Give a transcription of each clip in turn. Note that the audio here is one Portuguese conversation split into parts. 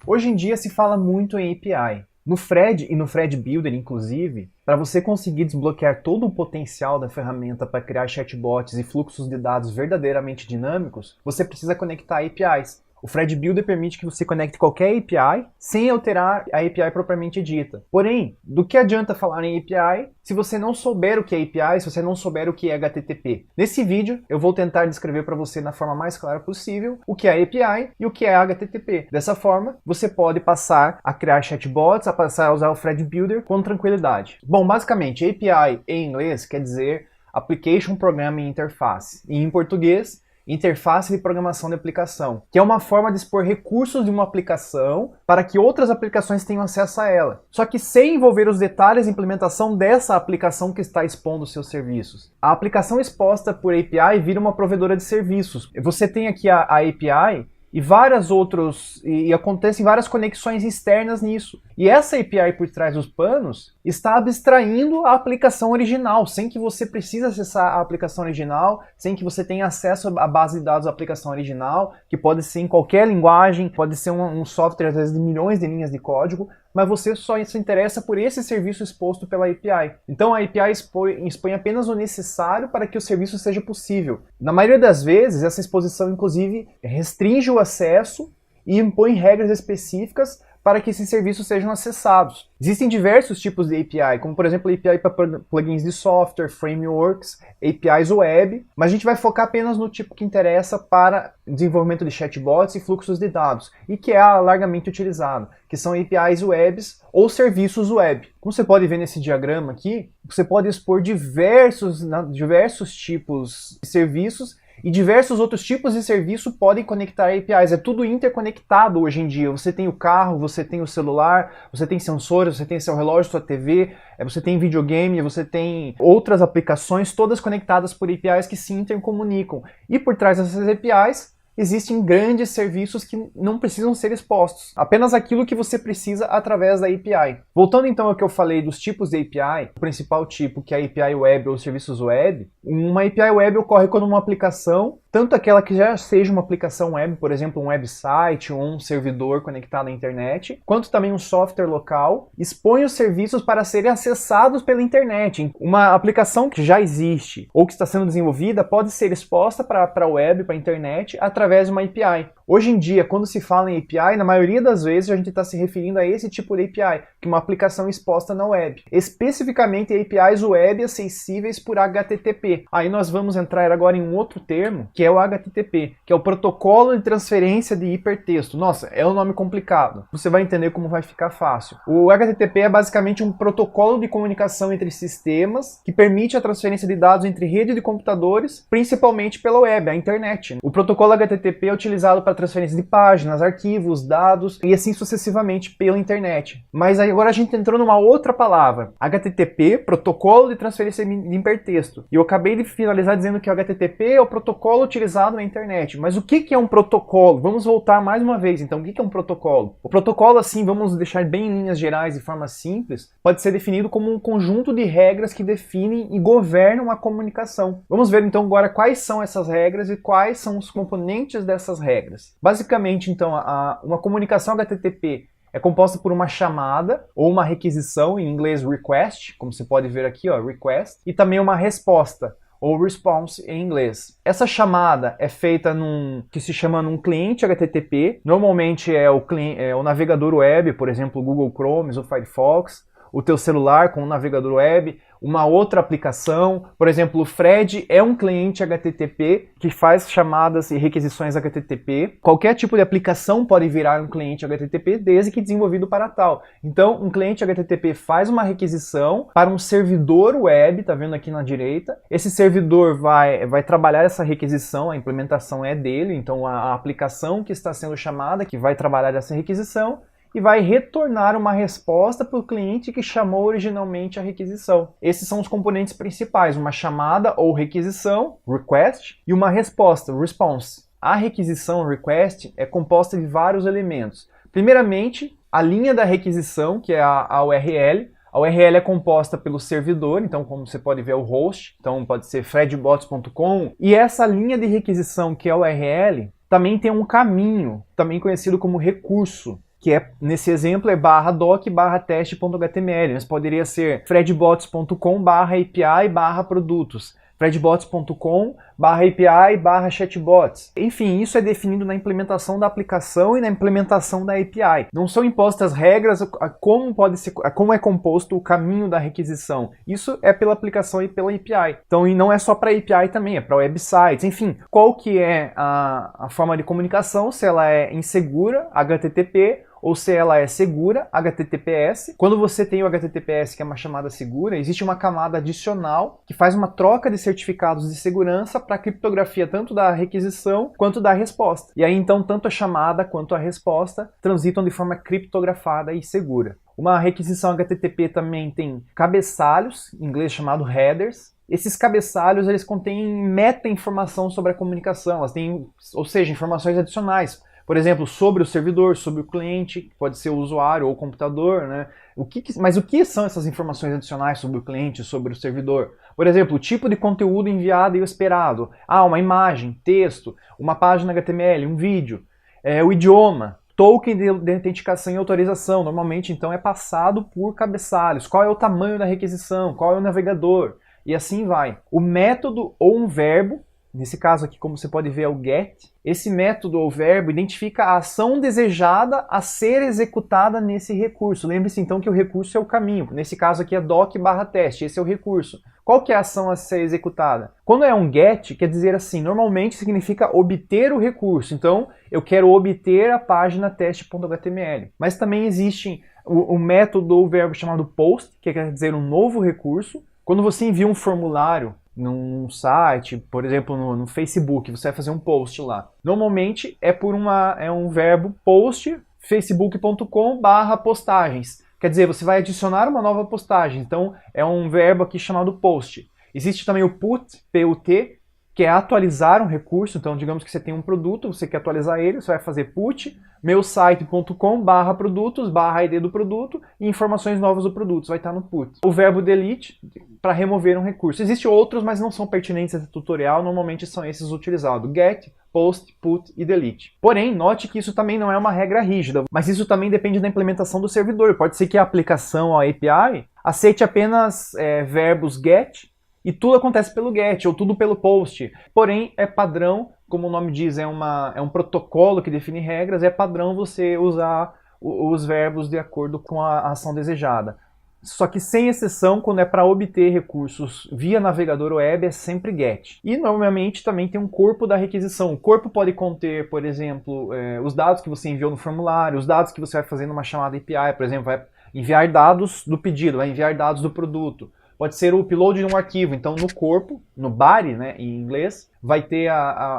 Hoje em dia se fala muito em API. No Thread e no Thread Builder, inclusive, para você conseguir desbloquear todo o potencial da ferramenta para criar chatbots e fluxos de dados verdadeiramente dinâmicos, você precisa conectar APIs. O Thread Builder permite que você conecte qualquer API sem alterar a API propriamente dita. Porém, do que adianta falar em API se você não souber o que é API, se você não souber o que é HTTP? Nesse vídeo, eu vou tentar descrever para você na forma mais clara possível o que é API e o que é HTTP. Dessa forma, você pode passar a criar chatbots, a passar a usar o Thread Builder com tranquilidade. Bom, basicamente, API em inglês quer dizer Application Programming Interface. E em português, interface de programação de aplicação, que é uma forma de expor recursos de uma aplicação para que outras aplicações tenham acesso a ela, só que sem envolver os detalhes de implementação dessa aplicação que está expondo os seus serviços. A aplicação exposta por API vira uma provedora de serviços. Você tem aqui a API e várias outras, e acontecem várias conexões externas nisso. E essa API por trás dos panos está abstraindo a aplicação original, sem que você precise acessar a aplicação original, sem que você tenha acesso à base de dados da aplicação original, que pode ser em qualquer linguagem, pode ser um software às vezes de milhões de linhas de código, mas você só se interessa por esse serviço exposto pela API. Então a API expõe apenas o necessário para que o serviço seja possível. Na maioria das vezes, essa exposição, inclusive, restringe o acesso e impõe regras específicas para que esses serviços sejam acessados. Existem diversos tipos de API, como por exemplo API para plugins de software, frameworks, APIs web, mas a gente vai focar apenas no tipo que interessa para desenvolvimento de chatbots e fluxos de dados, e que é largamente utilizado, que são APIs webs ou serviços web. Como você pode ver nesse diagrama aqui, você pode expor diversos tipos de serviços, e diversos outros tipos de serviço podem conectar APIs. É tudo interconectado hoje em dia. Você tem o carro, você tem o celular, você tem sensores, você tem seu relógio, sua TV, você tem videogame, você tem outras aplicações, todas conectadas por APIs que se intercomunicam. E por trás dessas APIs, existem grandes serviços que não precisam ser expostos. Apenas aquilo que você precisa através da API. Voltando então ao que eu falei dos tipos de API, o principal tipo, que é a API web ou serviços web, uma API web ocorre quando uma aplicação, tanto aquela que já seja uma aplicação web, por exemplo, um website ou um servidor conectado à internet, quanto também um software local, expõe os serviços para serem acessados pela internet. Uma aplicação que já existe ou que está sendo desenvolvida pode ser exposta para a web, para a internet, através de uma API. Hoje em dia, quando se fala em API, na maioria das vezes a gente está se referindo a esse tipo de API, que é uma aplicação exposta na web. Especificamente APIs web acessíveis por HTTP. Aí nós vamos entrar agora em um outro termo, que é o HTTP, que é o Protocolo de Transferência de Hipertexto. Nossa, é um nome complicado. Você vai entender como vai ficar fácil. O HTTP é basicamente um protocolo de comunicação entre sistemas que permite a transferência de dados entre rede de computadores, principalmente pela web, a internet. O protocolo HTTP é utilizado para transferência de páginas, arquivos, dados e assim sucessivamente pela internet. Mas aí agora a gente entrou numa outra palavra. HTTP, Protocolo de Transferência de Hipertexto. E eu acabei de finalizar dizendo que o HTTP é o protocolo utilizado na internet. Mas o que é um protocolo? Vamos voltar mais uma vez. Então, o que é um protocolo? O protocolo, assim, vamos deixar bem em linhas gerais, de forma simples, pode ser definido como um conjunto de regras que definem e governam a comunicação. Vamos ver então agora quais são essas regras e quais são os componentes dessas regras. Basicamente, então, uma comunicação HTTP é composta por uma chamada ou uma requisição, em inglês request, como você pode ver aqui, ó, request, e também uma resposta, ou response em inglês. Essa chamada é feita que se chama num cliente HTTP, normalmente é o navegador web, por exemplo, o Google Chrome ou Firefox, o teu celular com um navegador web, uma outra aplicação, por exemplo, o Thread é um cliente HTTP que faz chamadas e requisições HTTP. Qualquer tipo de aplicação pode virar um cliente HTTP desde que desenvolvido para tal. Então, um cliente HTTP faz uma requisição para um servidor web, tá vendo aqui na direita. Esse servidor vai trabalhar essa requisição, a implementação é dele, então a aplicação que está sendo chamada que vai trabalhar essa requisição, e vai retornar uma resposta para o cliente que chamou originalmente a requisição. Esses são os componentes principais, uma chamada ou requisição, request, e uma resposta, response. A requisição, request, é composta de vários elementos. Primeiramente, a linha da requisição, que é a URL. A URL é composta pelo servidor, então como você pode ver o host, então pode ser threadbots.com, e essa linha de requisição, que é a URL, também tem um caminho, também conhecido como recurso, que é, nesse exemplo, é /doc/teste.html, mas poderia ser fredbots.com/api/produtos, fredbots.com/api/chatbots. Enfim, isso é definido na implementação da aplicação e na implementação da API. Não são impostas regras a como é composto o caminho da requisição. Isso é pela aplicação e pela API. Então, e não é só para API também, é para websites. Enfim, qual que é a forma de comunicação, se ela é insegura, HTTP, ou se ela é segura, HTTPS. Quando você tem o HTTPS, que é uma chamada segura, existe uma camada adicional que faz uma troca de certificados de segurança para a criptografia tanto da requisição quanto da resposta. E aí então tanto a chamada quanto a resposta transitam de forma criptografada e segura. Uma requisição HTTP também tem cabeçalhos, em inglês chamado headers. Esses cabeçalhos eles contêm meta-informação sobre a comunicação, elas têm, ou seja, informações adicionais. Por exemplo, sobre o servidor, sobre o cliente, que pode ser o usuário ou o computador, né? Mas o que são essas informações adicionais sobre o cliente, sobre o servidor? Por exemplo, o tipo de conteúdo enviado e esperado. Uma imagem, texto, uma página HTML, um vídeo, o idioma, token de autenticação e autorização. Normalmente, então, é passado por cabeçalhos. Qual é o tamanho da requisição? Qual é o navegador? E assim vai. O método ou um verbo, nesse caso aqui, como você pode ver, é o get. Esse método ou verbo identifica a ação desejada a ser executada nesse recurso. Lembre-se então que o recurso é o caminho. Nesse caso aqui é doc/teste, esse é o recurso. Qual que é a ação a ser executada? Quando é um get, quer dizer assim, normalmente significa obter o recurso. Então, eu quero obter a página teste.html. Mas também existe o método ou verbo chamado post, que quer dizer um novo recurso. Quando você envia um formulário num site, por exemplo, no Facebook, você vai fazer um post lá. Normalmente é um verbo post, facebook.com/postagens. Quer dizer, você vai adicionar uma nova postagem. Então, é um verbo aqui chamado post. Existe também o put, P-U-T, que é atualizar um recurso. Então, digamos que você tem um produto, você quer atualizar ele, você vai fazer put, meusite.com/produtos/id do produto e informações novas do produto, vai estar no put. O verbo delete, para remover um recurso. Existem outros, mas não são pertinentes a esse tutorial, normalmente são esses utilizados: get, post, put e delete. Porém, note que isso também não é uma regra rígida, mas isso também depende da implementação do servidor. Pode ser que a aplicação, a API, aceite apenas verbos get, e tudo acontece pelo get, ou tudo pelo post. Porém, é padrão, como o nome diz, é um protocolo que define regras, é padrão você usar os verbos de acordo com a ação desejada. Só que sem exceção, quando é para obter recursos via navegador web, é sempre get. E normalmente também tem um corpo da requisição. O corpo pode conter, por exemplo, os dados que você enviou no formulário, os dados que você vai fazer numa chamada API, por exemplo, vai enviar dados do pedido, vai enviar dados do produto. Pode ser o upload de um arquivo. Então, no corpo, no body, né, em inglês, vai ter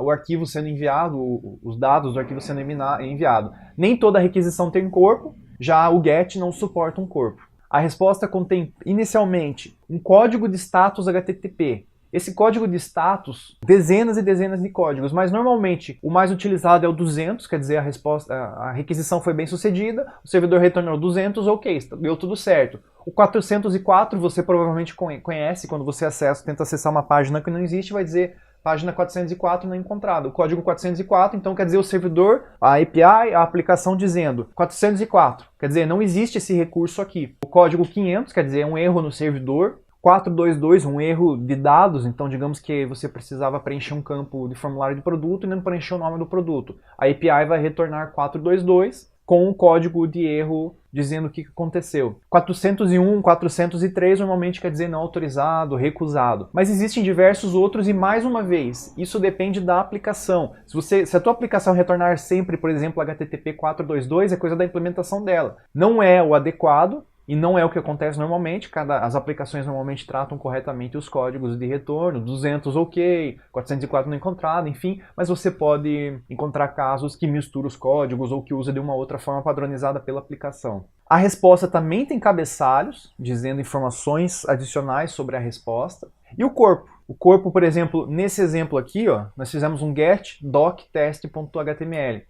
o arquivo sendo enviado, os dados do arquivo sendo enviado. Nem toda requisição tem corpo, já o get não suporta um corpo. A resposta contém, inicialmente, um código de status HTTP. Esse código de status, dezenas e dezenas de códigos, mas normalmente o mais utilizado é o 200, quer dizer, a requisição foi bem sucedida, o servidor retornou 200, ok, deu tudo certo. O 404 você provavelmente conhece, quando você tenta acessar uma página que não existe, vai dizer página 404 não encontrada. O código 404, então, quer dizer o servidor, a API, a aplicação dizendo 404, quer dizer, não existe esse recurso aqui. O código 500, quer dizer, é um erro no servidor. 422, um erro de dados, então digamos que você precisava preencher um campo de formulário de produto e não preencheu o nome do produto. A API vai retornar 422 com um código de erro dizendo o que aconteceu. 401, 403 normalmente quer dizer não autorizado, recusado. Mas existem diversos outros e, mais uma vez, isso depende da aplicação. Se a tua aplicação retornar sempre, por exemplo, HTTP 422, é coisa da implementação dela. Não é o adequado, e não é o que acontece normalmente, as aplicações normalmente tratam corretamente os códigos de retorno, 200 ok, 404 não encontrado, enfim, mas você pode encontrar casos que misturam os códigos ou que usa de uma outra forma padronizada pela aplicação. A resposta também tem cabeçalhos, dizendo informações adicionais sobre a resposta. E o corpo? O corpo, por exemplo, nesse exemplo aqui, nós fizemos um get doc/teste.html.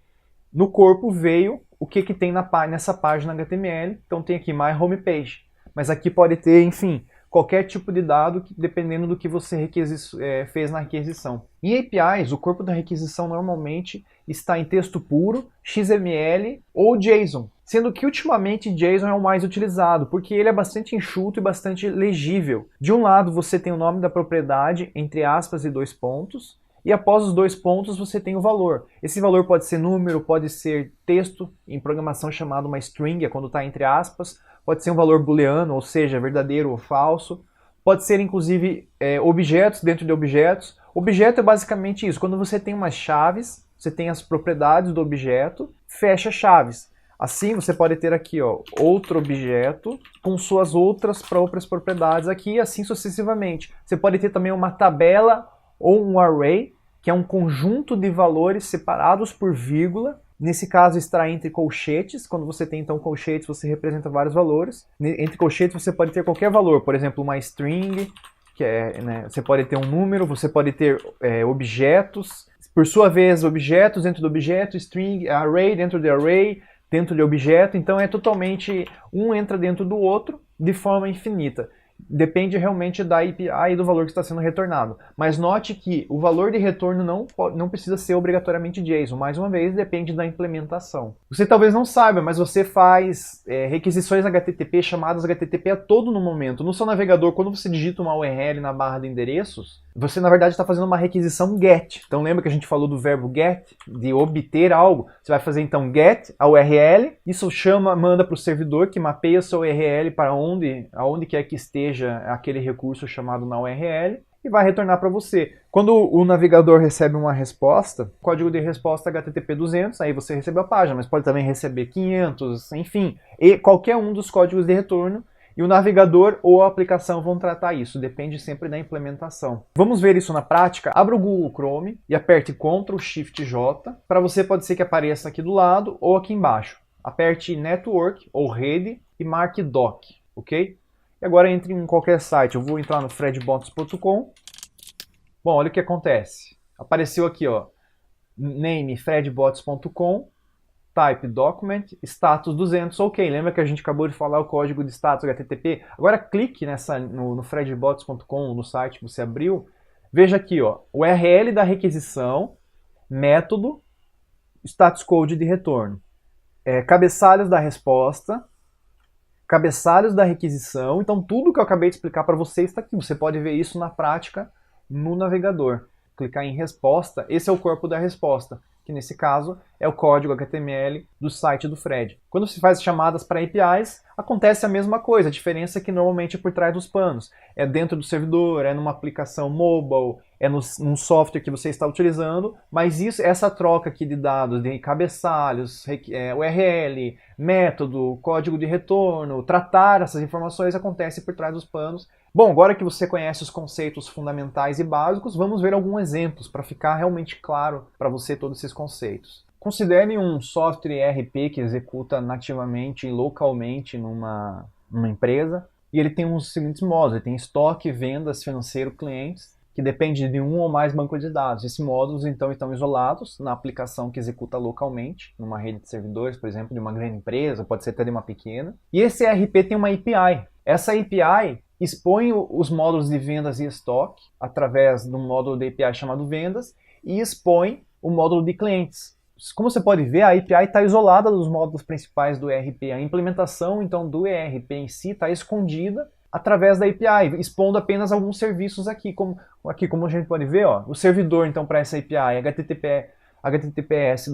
No corpo veio o que tem nessa página HTML, então tem aqui My Homepage. Mas aqui pode ter, enfim, qualquer tipo de dado, dependendo do que você fez na requisição. Em APIs, o corpo da requisição normalmente está em texto puro, XML ou JSON, sendo que ultimamente JSON é o mais utilizado, porque ele é bastante enxuto e bastante legível. De um lado você tem o nome da propriedade, entre aspas e 2 pontos, e após os 2 pontos você tem o valor. Esse valor pode ser número, pode ser texto, em programação chamado uma string, é quando está entre aspas, pode ser um valor booleano, ou seja, verdadeiro ou falso, pode ser inclusive objetos dentro de objetos. Objeto é basicamente isso, quando você tem umas chaves, você tem as propriedades do objeto, fecha chaves. Assim você pode ter aqui outro objeto com suas outras próprias propriedades aqui, e assim sucessivamente. Você pode ter também uma tabela ou um array, que é um conjunto de valores separados por vírgula. Nesse caso está entre colchetes. Quando você tem então colchetes, você representa vários valores. Entre colchetes você pode ter qualquer valor, por exemplo, uma string, que você pode ter um número, você pode ter objetos, por sua vez objetos dentro do objeto, string, array dentro de array, dentro de objeto. Então é totalmente, um entra dentro do outro de forma infinita. Depende realmente da API e do valor que está sendo retornado. Mas note que o valor de retorno não precisa ser obrigatoriamente JSON. Mais uma vez, depende da implementação. Você talvez não saiba, mas você faz requisições HTTP, chamadas HTTP a todo no momento. No seu navegador, quando você digita uma URL na barra de endereços, você na verdade está fazendo uma requisição GET. Então lembra que a gente falou do verbo GET, de obter algo? Você vai fazer então GET, a URL, isso manda para o servidor que mapeia a sua URL para aonde quer que esteja aquele recurso chamado na URL e vai retornar para você. Quando o navegador recebe uma resposta, código de resposta HTTP 200, aí você recebe a página, mas pode também receber 500, enfim, e qualquer um dos códigos de retorno, e o navegador ou a aplicação vão tratar isso, depende sempre da implementação. Vamos ver isso na prática? Abra o Google Chrome e aperte Ctrl Shift J, para você pode ser que apareça aqui do lado ou aqui embaixo. Aperte Network ou Rede e marque Doc, ok? E agora entre em qualquer site, eu vou entrar no fredbots.com. Bom, olha o que acontece. Apareceu aqui, name fredbots.com, type document, status 200, ok. Lembra que a gente acabou de falar o código de status HTTP? Agora clique no fredbots.com, no site que você abriu. Veja aqui, o URL da requisição, método, status code de retorno. Cabeçalhos da resposta, cabeçalhos da requisição. Então tudo que eu acabei de explicar para você está aqui. Você pode ver isso na prática no navegador. Clicar em resposta, esse é o corpo da resposta, que nesse caso é o código HTML do site do Fred. Quando se faz chamadas para APIs, acontece a mesma coisa, a diferença é que normalmente é por trás dos panos. É dentro do servidor, é numa aplicação mobile, é num software que você está utilizando, mas essa troca aqui de dados, de cabeçalhos, URL, método, código de retorno, tratar essas informações acontece por trás dos panos. Bom, agora que você conhece os conceitos fundamentais e básicos, vamos ver alguns exemplos para ficar realmente claro para você todos esses conceitos. Considere um software ERP que executa nativamente e localmente numa empresa, e ele tem os seguintes módulos: ele tem estoque, vendas, financeiro, clientes, que depende de um ou mais bancos de dados. Esses módulos então estão isolados na aplicação que executa localmente, numa rede de servidores, por exemplo, de uma grande empresa, pode ser até de uma pequena. E esse ERP tem uma API. Essa API expõe os módulos de vendas e estoque através de um módulo de API chamado vendas e expõe o módulo de clientes. Como você pode ver, a API está isolada dos módulos principais do ERP. A implementação então do ERP em si está escondida através da API, expondo apenas alguns serviços aqui. Como a gente pode ver, o servidor então para essa API https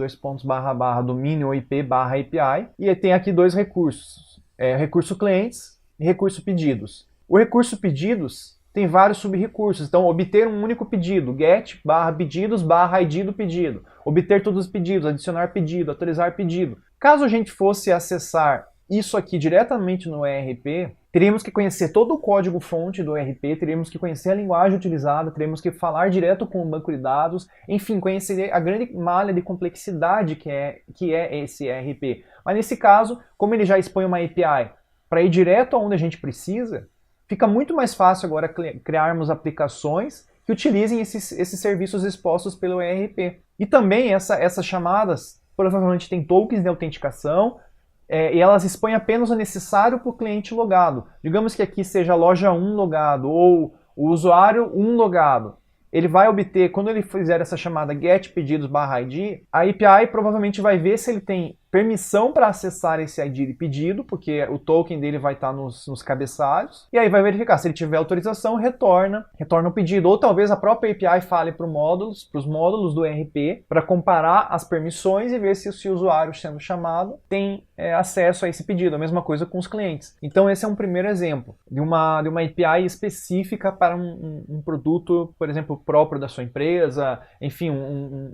domínio IP API, e tem aqui dois recursos, recurso clientes e recurso pedidos. O recurso pedidos tem vários subrecursos, então obter um único pedido, get /pedidos /id do pedido, obter todos os pedidos, adicionar pedido, atualizar pedido. Caso a gente fosse acessar isso aqui diretamente no ERP, teríamos que conhecer todo o código-fonte do ERP, teríamos que conhecer a linguagem utilizada, teríamos que falar direto com o banco de dados, enfim, conhecer a grande malha de complexidade que é esse ERP. Mas nesse caso, como ele já expõe uma API para ir direto aonde a gente precisa, fica muito mais fácil agora criarmos aplicações que utilizem esses serviços expostos pelo ERP. E também essas chamadas provavelmente têm tokens de autenticação, e elas expõem apenas o necessário para o cliente logado. Digamos que aqui seja a loja 1 logado ou o usuário 1 logado. Ele vai obter, quando ele fizer essa chamada getPedidos/id, a API provavelmente vai ver se ele tem permissão para acessar esse ID de pedido, porque o token dele vai estar nos cabeçalhos, e aí vai verificar se ele tiver autorização, retorna o pedido, ou talvez a própria API fale para os módulos do ERP para comparar as permissões e ver se o usuário sendo chamado tem acesso a esse pedido. A mesma coisa com os clientes. Então esse é um primeiro exemplo de uma API específica para um produto, por exemplo, próprio da sua empresa, enfim,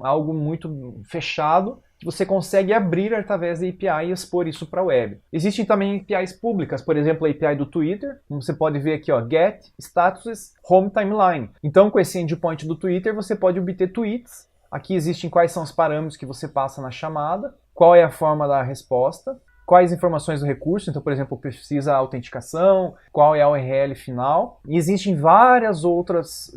algo muito fechado, que você consegue abrir através da API e expor isso para a web. Existem também APIs públicas, por exemplo, a API do Twitter, como você pode ver aqui, ó, Get, Status, Home Timeline. Então, com esse endpoint do Twitter, você pode obter tweets. Aqui existem quais são os parâmetros que você passa na chamada, qual é a forma da resposta, quais informações do recurso, então, por exemplo, precisa autenticação, qual é a URL final. E existem vários outros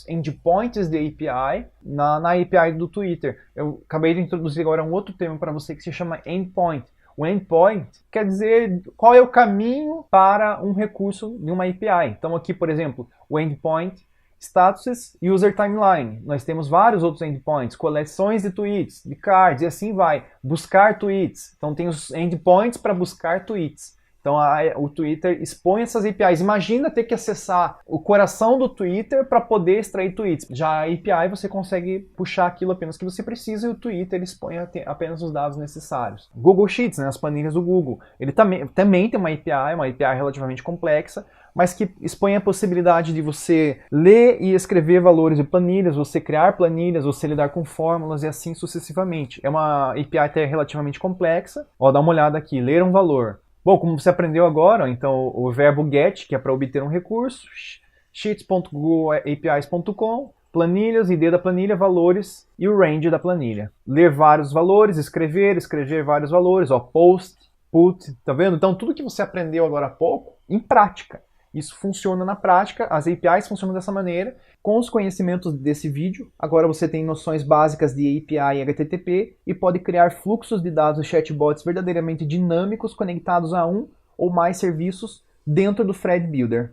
endpoints de API na API do Twitter. Eu acabei de introduzir agora um outro termo para você que se chama endpoint. O endpoint quer dizer qual é o caminho para um recurso de uma API. Então aqui, por exemplo, o endpoint Status User Timeline. Nós temos vários outros endpoints, coleções de tweets, de cards, e assim vai. Buscar tweets. Então tem os endpoints para buscar tweets. Então o Twitter expõe essas APIs. Imagina ter que acessar o coração do Twitter para poder extrair tweets. Já a API você consegue puxar aquilo apenas que você precisa e o Twitter expõe apenas os dados necessários. Google Sheets, né, as planilhas do Google. Ele também tem uma API relativamente complexa, mas que expõe a possibilidade de você ler e escrever valores de planilhas, você criar planilhas, você lidar com fórmulas e assim sucessivamente. É uma API até relativamente complexa. Ó, dá uma olhada aqui, ler um valor. Bom, como você aprendeu agora, então o verbo get, que é para obter um recurso, sheets.googleapis.com, planilhas, ID da planilha, valores e o range da planilha. Ler vários valores, escrever vários valores, ó, post, put, tá vendo? Então tudo que você aprendeu agora há pouco, em prática. Isso funciona na prática, as APIs funcionam dessa maneira. Com os conhecimentos desse vídeo, agora você tem noções básicas de API e HTTP e pode criar fluxos de dados chatbots verdadeiramente dinâmicos conectados a um ou mais serviços dentro do Thread Builder.